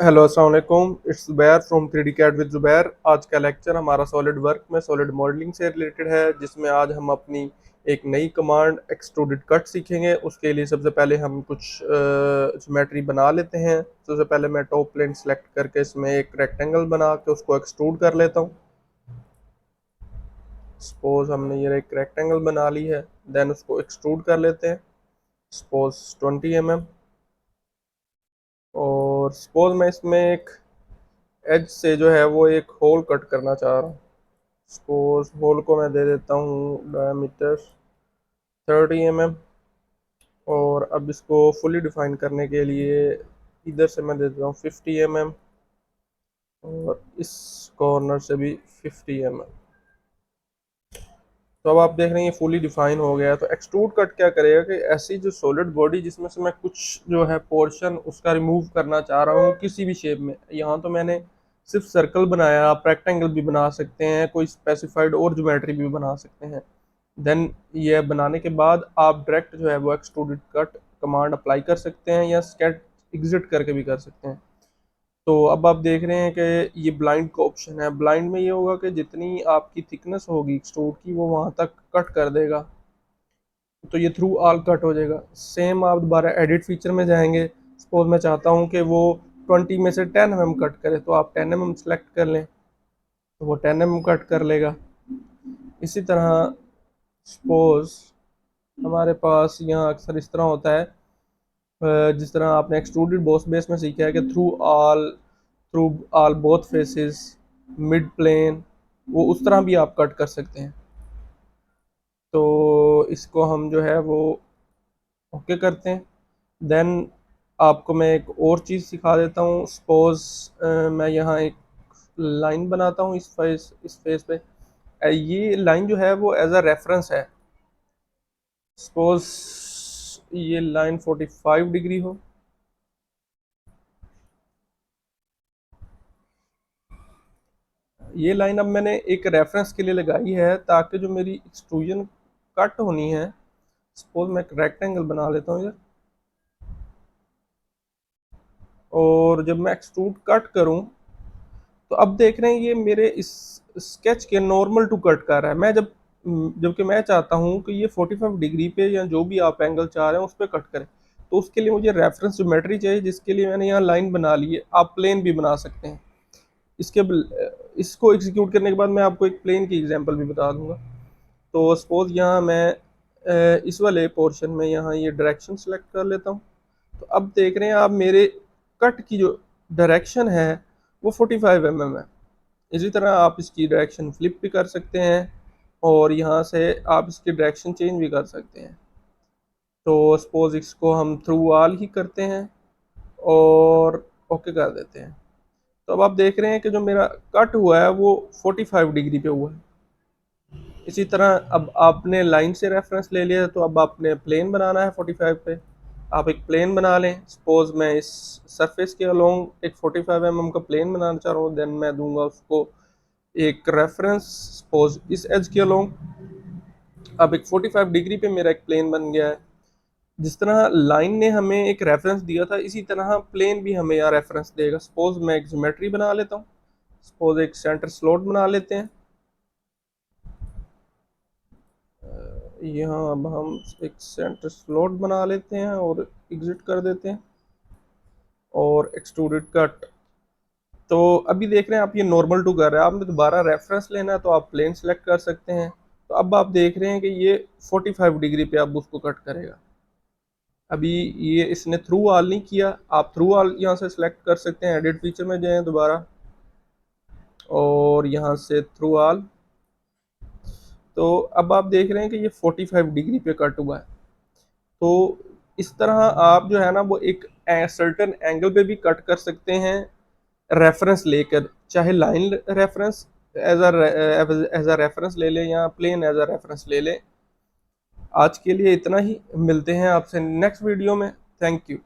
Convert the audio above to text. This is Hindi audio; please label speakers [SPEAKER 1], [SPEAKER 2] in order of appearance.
[SPEAKER 1] हेलो अस्सलाम वालेकुम, it's Zubair from 3D CAD with Zubair. आज का लेक्चर हमारा सॉलिड वर्क में सॉलिड मॉडलिंग से रिलेटेड है, जिसमें आज हम अपनी एक नई कमांड एक्सट्रूडेड कट सीखेंगे। उसके लिए सबसे पहले हम कुछ ज्योमेट्री बना लेते हैं। सबसे पहले मैं टॉप प्लेन सेलेक्ट करके इसमें एक रेक्टेंगल बना के उसको एक्सट्रूड कर लेता हूँ। सपोज हमने ये एक रेक्टेंगल बना ली है, देन उसको एक्सट्रूड कर लेते हैं। Suppose 20 mm। और सपोज मैं इसमें एक एज से जो है वो एक होल कट करना चाह रहा हूँ। सपोज होल को मैं दे देता हूँ डायमीटर 30 mm। और अब इसको फुली डिफाइन करने के लिए इधर से मैं दे देता हूँ 50 mm, और इस कॉर्नर से भी 50 mm। तो अब आप देख रहे हैं ये फुली डिफाइन हो गया। तो एक्सट्रूड कट क्या करेगा कि ऐसी जो सॉलिड बॉडी जिसमें से मैं कुछ जो है पोर्शन उसका रिमूव करना चाह रहा हूँ किसी भी शेप में, यहाँ तो मैंने सिर्फ सर्कल बनाया, आप रेक्टेंगल भी बना सकते हैं, कोई स्पेसिफाइड और ज्योमेट्री भी बना सकते हैं। देन ये बनाने के बाद आप डायरेक्ट जो है वो एक्सट्रूडेड कट कमांड अप्लाई कर सकते हैं या स्केट एग्जिट करके भी कर सकते हैं। तो अब आप देख रहे हैं कि ये ब्लाइंड का ऑप्शन है। ब्लाइंड में ये होगा कि जितनी आपकी थिकनेस होगी एक्सट्रूड की वो वहाँ तक कट कर देगा, तो ये थ्रू ऑल कट हो जाएगा। सेम आप दोबारा एडिट फीचर में जाएंगे। सपोज मैं चाहता हूँ कि वो 20 में से 10 mm कट करे, तो आप 10 mm सेलेक्ट कर लें तो वो 10 mm कट कर लेगा। इसी तरह सपोज हमारे पास यहाँ अक्सर इस तरह होता है, जिस तरह आपने एक्सट्रूडेड बॉस बेस में सीखा है कि through all both faces, mid plane, वो उस तरह भी आप कट कर सकते हैं। तो इसको हम जो है वो ओके करते हैं। देन आपको मैं एक और चीज़ सिखा देता हूँ। सपोज मैं यहाँ एक लाइन बनाता हूँ इस फेस पे। ये लाइन जो है वो एज अ रेफरेंस है। सपोज ये लाइन 45 डिग्री हो। ये लाइन अब मैंने एक रेफरेंस के लिए लगाई है ताकि जो मेरी एक्सट्रूजन कट होनी है, सपोज मैं एक रेक्टेंगल बना लेता हूँ इधर, और जब मैं एक्सट्रूड कट करूँ तो अब देख रहे हैं ये मेरे इस स्केच के नॉर्मल टू कट कर रहा है। मैं जबकि मैं चाहता हूँ कि ये 45 डिग्री पे या जो भी आप एंगल चाह रहे हैं उस पर कट करें। तो उसके लिए मुझे रेफरेंस ज्योमेट्री चाहिए, जिसके लिए मैंने यहाँ लाइन बना ली है। आप प्लेन भी बना सकते हैं। इसको एग्जीक्यूट करने के बाद मैं आपको एक प्लेन की एग्जांपल भी बता दूंगा। तो सपोज यहाँ मैं इस वाले पोर्शन में यहाँ ये डायरेक्शन सेलेक्ट कर लेता हूँ। तो अब देख रहे हैं आप मेरे कट की जो डायरेक्शन है वो 45 mm है। इसी तरह आप इसकी डायरेक्शन फ्लिप भी कर सकते हैं, और यहाँ से आप इसकी डायरेक्शन चेंज भी कर सकते हैं। तो सपोज इसको हम थ्रू ऑल ही करते हैं और ओके कर देते हैं। तो अब आप देख रहे हैं कि जो मेरा कट हुआ है वो 45 डिग्री पे हुआ है। इसी तरह अब आपने लाइन से रेफरेंस ले लिया, तो अब आपने प्लेन बनाना है 45 पे। आप एक प्लेन बना लें। सपोज मैं इस सरफेस के अलोंग एक 45 mm का प्लेन बनाना चाह रहा हूँ। देन मैं दूंगा उसको एक रेफरेंस, सपोज इस एज के अलोंग। अब एक 45 डिग्री पे मेरा एक प्लेन बन गया है। जिस तरह लाइन ने हमें एक रेफरेंस दिया था, इसी तरह प्लेन भी हमें यहाँ रेफरेंस देगा। सपोज मैं एक ज्योमेट्री बना लेता हूँ। सपोज एक सेंटर स्लॉट बना लेते हैं। यहाँ अब हम एक सेंटर स्लॉट बना लेते हैं और एग्जिट कर देते हैं और एक्सट्रूडेड कट। तो अभी देख रहे हैं आप ये नॉर्मल टू कर रहे हैं। आपने दोबारा रेफरेंस लेना है तो आप प्लेन सेलेक्ट कर सकते हैं। तो अब आप देख रहे हैं कि ये 45 डिग्री पे अब उसको कट करेगा। अभी ये इसने थ्रू ऑल नहीं किया। आप थ्रू ऑल यहाँ से सिलेक्ट कर सकते हैं, एडिट फीचर में जाएं दोबारा और यहाँ से थ्रू ऑल। तो अब आप देख रहे हैं कि ये 45 डिग्री पे कट हुआ है। तो इस तरह आप जो है ना वो एक सर्टेन एंगल पे भी कट कर सकते हैं रेफरेंस लेकर, चाहे line reference as a reference ले लें या प्लेन एज अ रेफरेंस ले लें। आज के लिए इतना ही, मिलते हैं आपसे नेक्स्ट वीडियो में। Thank you.